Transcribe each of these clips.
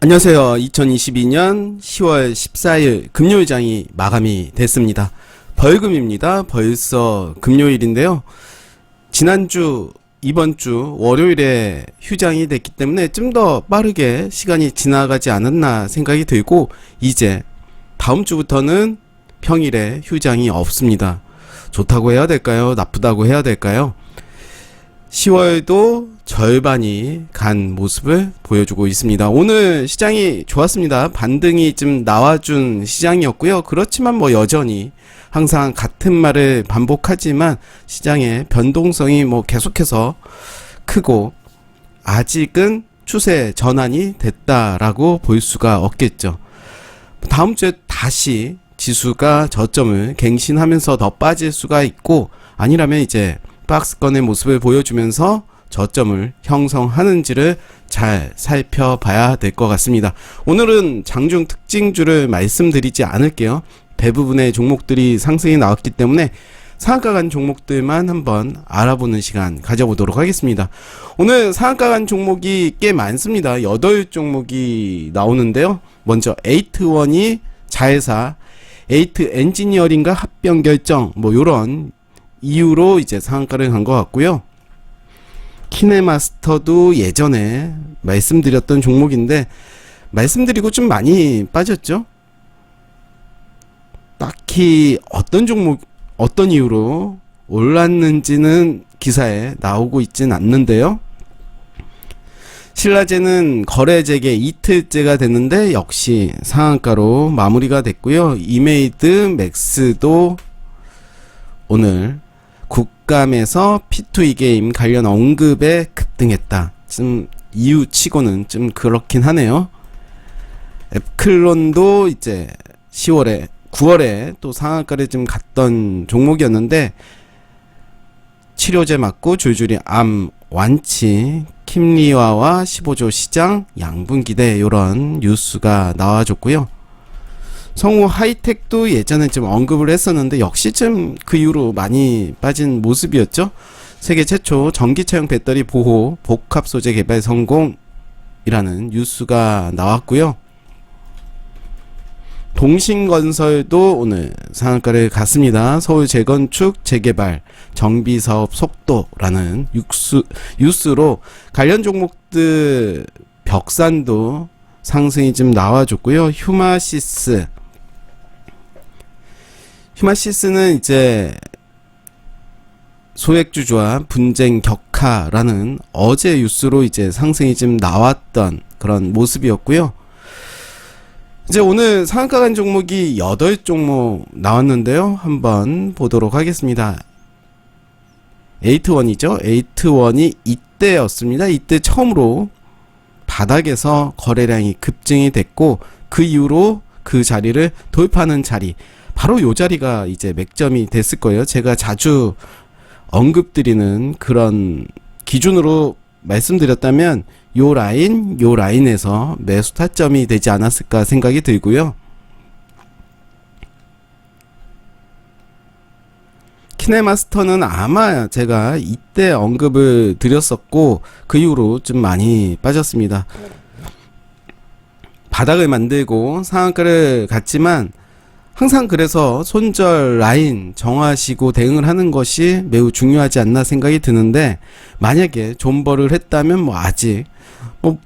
안녕하세요. 2022년 10월 14일 금요일장이 마감이 됐습니다. 벌금입니다. 벌써 금요일인데요. 지난주, 이번주 월요일에 휴장이 됐기 때문에 좀 더 빠르게 시간이 지나가지 않았나 생각이 들고, 이제 다음 주부터는 평일에 휴장이 없습니다. 좋다고 해야 될까요? 나쁘다고 해야 될까요? 10월도 절반이 간 모습을 보여주고 있습니다. 오늘 시장이 좋았습니다. 반등이 좀 나와준 시장이었고요. 그렇지만 여전히 항상 같은 말을 반복하지만 시장의 변동성이 계속해서 크고 아직은 추세 전환이 됐다라고 볼 수가 없겠죠. 다음 주에 다시 지수가 저점을 갱신하면서 더 빠질 수가 있고, 아니라면 이제 박스권의 모습을 보여주면서 저점을 형성하는지를 잘 살펴봐야 될 것 같습니다. 오늘은 장중 특징주를 말씀드리지 않을게요. 대부분의 종목들이 상승이 나왔기 때문에 상한가 간 종목들만 한번 알아보는 시간 가져보도록 하겠습니다. 오늘 상한가 간 종목이 꽤 많습니다. 8종목이 나오는데요. 먼저 에이트원이 자회사, 에이트 엔지니어링과 합병 결정, 요런 이유로 이제 상한가를 간 것 같고요. 키네마스터도 예전에 말씀드렸던 종목인데 말씀드리고 좀 많이 빠졌죠. 딱히 어떤 종목, 어떤 이유로 올랐는지는 기사에 나오고 있진 않는데요. 신라제는 거래 재개 이틀째가 됐는데 역시 상한가로 마무리가 됐고요. 이메이드 맥스도 오늘 국감에서 P2E 게임 관련 언급에 급등했다. 좀 이유 치고는 좀 그렇긴 하네요. 앱클론도 이제 9월에 또 상한가를 좀 갔던 종목이었는데 치료제 맞고 줄줄이 암 완치, 킴리와와 15조 시장 양분 기대, 이런 뉴스가 나와줬고요. 성우 하이텍도 예전에 좀 언급을 했었는데 역시 좀 그 이후로 많이 빠진 모습이었죠. 세계 최초 전기차용 배터리 보호 복합 소재 개발 성공이라는 뉴스가 나왔고요. 동신건설도 오늘 상한가를 갔습니다. 서울 재건축 재개발 정비사업 속도라는 뉴스로 관련 종목들 벽산도 상승이 좀 나와줬고요. 휴마시스는 이제 소액주주와 분쟁 격화라는 어제 뉴스로 이제 상승이 좀 나왔던 그런 모습이었고요. 이제 오늘 상한가 간 종목이 8종목 나왔는데요. 한번 보도록 하겠습니다. 에이트원이죠. 에이트원이 이때였습니다. 이때 처음으로 바닥에서 거래량이 급증이 됐고, 그 이후로 그 자리를 돌파하는 자리, 바로 요 자리가 이제 맥점이 됐을 거예요. 제가 자주 언급드리는 그런 기준으로 말씀드렸다면 요 라인에서 매수 타점이 되지 않았을까 생각이 들고요. 키네마스터는 아마 제가 이때 언급을 드렸었고 그 이후로 좀 많이 빠졌습니다. 바닥을 만들고 상한가를 갔지만 항상 그래서 손절 라인 정하시고 대응을 하는 것이 매우 중요하지 않나 생각이 드는데, 만약에 존버를 했다면 아직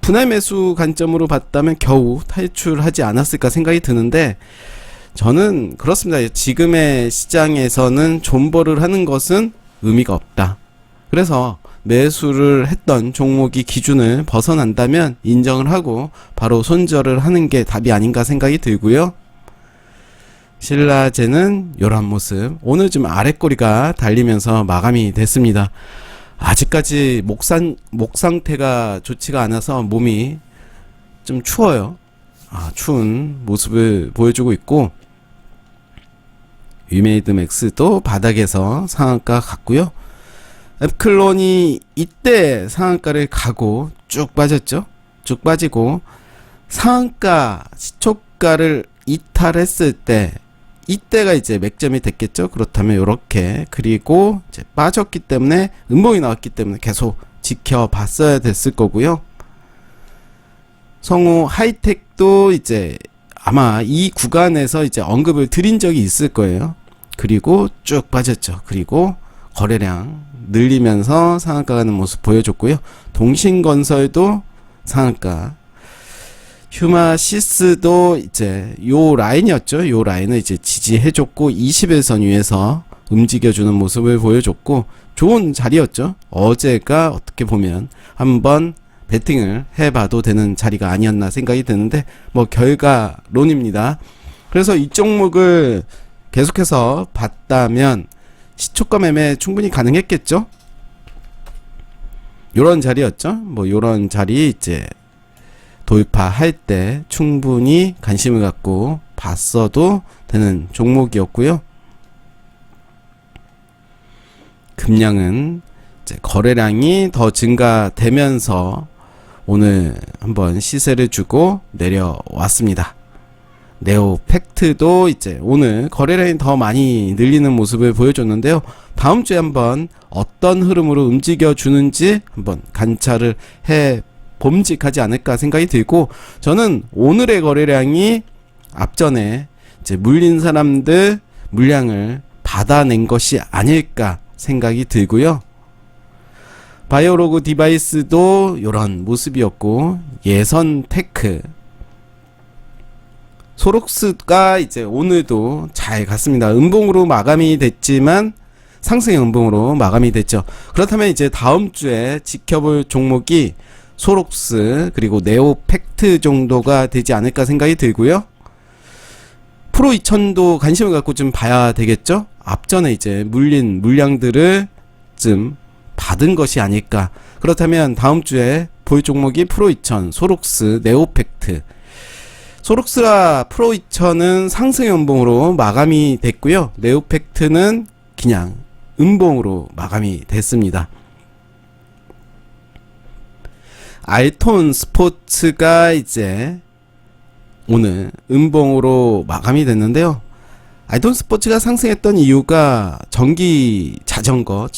분할 매수 관점으로 봤다면 겨우 탈출하지 않았을까 생각이 드는데, 저는 그렇습니다. 지금의 시장에서는 존버를 하는 것은 의미가 없다. 그래서 매수를 했던 종목이 기준을 벗어난다면 인정을 하고 바로 손절을 하는 게 답이 아닌가 생각이 들고요. 신라제는 이런 모습, 오늘 좀 아랫꼬리가 달리면서 마감이 됐습니다. 아직까지 목 상태가 좋지가 않아서 몸이 좀 추워요. 추운 모습을 보여주고 있고, 위메이드 맥스도 바닥에서 상한가 갔고요. 앱클론이 이때 상한가를 가고 쭉 빠졌죠. 쭉 빠지고 상한가 시초가를 이탈했을 때, 이때가 이제 맥점이 됐겠죠. 그렇다면 요렇게, 그리고 이제 빠졌기 때문에 음봉이 나왔기 때문에 계속 지켜봤어야 됐을 거고요. 성우 하이텍도 이제 아마 이 구간에서 이제 언급을 드린 적이 있을 거예요. 그리고 쭉 빠졌죠. 그리고 거래량 늘리면서 상한가 가는 모습 보여줬고요. 동신건설도 상한가, 휴마시스도 이제 요 라인이었죠. 요 라인을 이제 지지해줬고 21선 위에서 움직여주는 모습을 보여줬고 좋은 자리였죠. 어제가 어떻게 보면 한번 베팅을 해봐도 되는 자리가 아니었나 생각이 드는데 뭐 결과론입니다. 그래서 이 종목을 계속해서 봤다면 시초가 매매 충분히 가능했겠죠. 요런 자리였죠. 뭐 요런 자리 이제 돌파할 때 충분히 관심을 갖고 봤어도 되는 종목이었고요. 금량은 이제 거래량이 더 증가되면서 오늘 한번 시세를 주고 내려왔습니다. 네오팩트도 이제 오늘 거래량이 더 많이 늘리는 모습을 보여줬는데요. 다음 주에 한번 어떤 흐름으로 움직여 주는지 한번 관찰을 해 봄직하지 않을까 생각이 들고, 저는 오늘의 거래량이 앞전에 이제 물린 사람들 물량을 받아낸 것이 아닐까 생각이 들고요. 바이오로그 디바이스도 이런 모습이었고, 예선 테크, 소록스가 이제 오늘도 잘 갔습니다. 음봉으로 마감이 됐지만 상승의 음봉으로 마감이 됐죠. 그렇다면 이제 다음 주에 지켜볼 종목이 소록스 그리고 네오팩트 정도가 되지 않을까 생각이 들고요. 프로 2000도 관심을 갖고 좀 봐야 되겠죠. 앞전에 이제 물린 물량들을 좀 받은 것이 아닐까. 그렇다면 다음 주에 볼 종목이 프로 2000, 소록스, 네오팩트. 소록스라 프로 2000은 상승의 음봉으로 마감이 됐고요. 네오팩트는 그냥 음봉으로 마감이 됐습니다. 알톤 스포츠가 이제 오늘 음봉으로 마감이 됐는데요. 알톤 스포츠가 상승했던 이유가 전기 자전거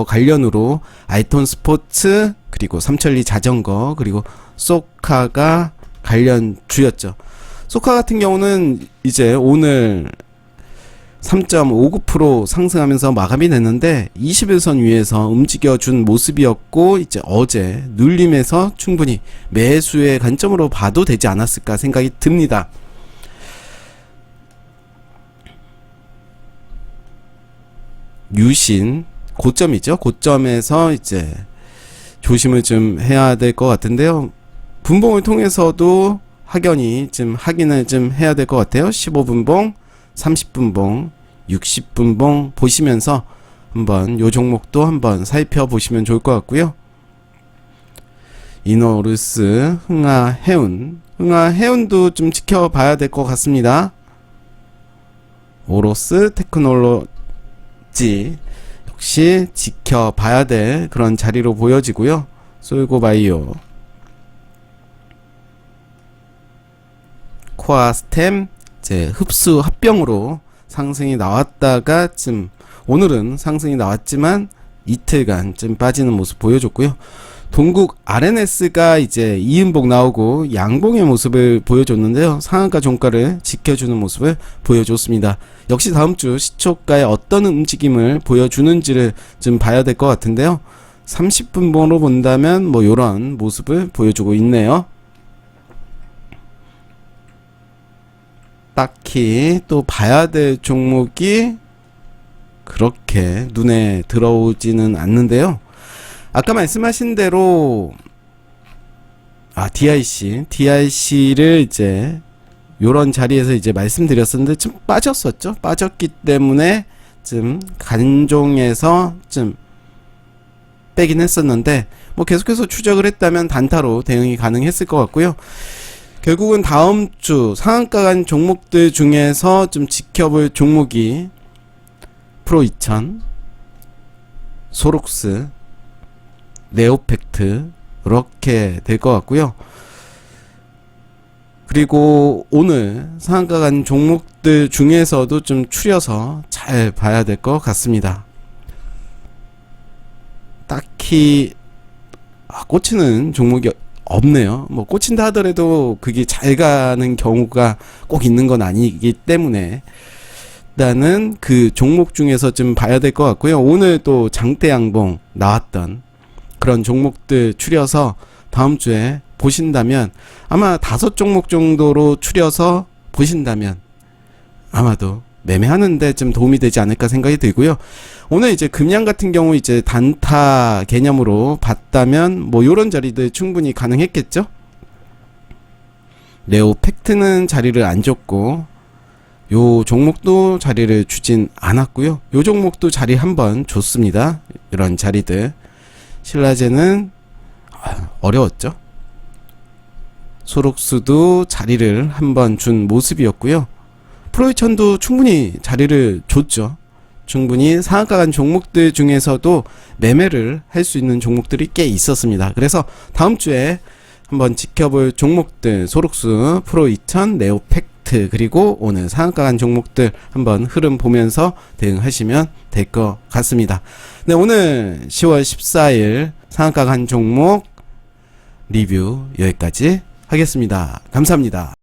관련으로 알톤 스포츠 그리고 삼천리 자전거 그리고 소카가 관련주였죠. 소카 같은 경우는 이제 오늘 3.59% 상승하면서 마감이 됐는데 21선 위에서 움직여준 모습이었고, 이제 어제 눌림에서 충분히 매수의 관점으로 봐도 되지 않았을까 생각이 듭니다. 유신 고점이죠. 고점에서 이제 조심을 좀 해야 될 것 같은데요. 분봉을 통해서도 확연히 좀 확인을 좀 해야 될 것 같아요. 15분봉, 30분봉, 60분봉 보시면서 한번 요 종목도 한번 살펴보시면 좋을 것 같고요. 이노루스, 흥하해운도 좀 지켜봐야 될 것 같습니다. 오로스 테크놀로지 역시 지켜봐야 될 그런 자리로 보여지고요. 솔고바이오, 코아스템 이제 흡수 합병으로 상승이 나왔다가 좀 오늘은 상승이 나왔지만 이틀간 좀 빠지는 모습 보여줬고요. 동국 RNS가 이제 이음봉 나오고 양봉의 모습을 보여줬는데요. 상한가 종가를 지켜주는 모습을 보여줬습니다. 역시 다음주 시초가에 어떤 움직임을 보여주는지를 좀 봐야 될 것 같은데요. 30분봉으로 본다면 뭐 요런 모습을 보여주고 있네요. 딱히 또 봐야 될 종목이 그렇게 눈에 들어오지는 않는데요. 아까 말씀하신 대로 DIC를 이제 요런 자리에서 이제 말씀드렸었는데 좀 빠졌었죠. 빠졌기 때문에 좀 간종에서 좀 빼긴 했었는데 뭐 계속해서 추적을 했다면 단타로 대응이 가능했을 것 같고요. 결국은 다음 주 상한가 간 종목들 중에서 좀 지켜볼 종목이 프로 2000, 소록스, 네오팩트 이렇게 될 것 같고요. 그리고 오늘 상한가 간 종목들 중에서도 좀 추려서 잘 봐야 될 것 같습니다. 딱히 꽂히는 종목이 없네요. 뭐 꽂힌다 하더라도 그게 잘 가는 경우가 꼭 있는 건 아니기 때문에 일단은 그 종목 중에서 좀 봐야 될 것 같고요. 오늘 또 장대 양봉 나왔던 그런 종목들 추려서 다음 주에 보신다면 아마 5종목 정도로 추려서 보신다면 아마도 매매하는데 좀 도움이 되지 않을까 생각이 들고요. 오늘 이제 금양 같은 경우 이제 단타 개념으로 봤다면 뭐 요런 자리들 충분히 가능했겠죠. 네오 팩트는 자리를 안 줬고 요 종목도 자리를 주진 않았고요. 요 종목도 자리 한번 줬습니다. 이런 자리들. 신라제는 어려웠죠. 소록수도 자리를 한번 준 모습이었고요. 프로이천도 충분히 자리를 줬죠. 충분히 상한가 간 종목들 중에서도 매매를 할 수 있는 종목들이 꽤 있었습니다. 그래서 다음 주에 한번 지켜볼 종목들 소록수, 프로이천, 네오팩트 그리고 오늘 상한가 간 종목들 한번 흐름 보면서 대응하시면 될 것 같습니다. 네, 오늘 10월 14일 상한가 간 종목 리뷰 여기까지 하겠습니다. 감사합니다.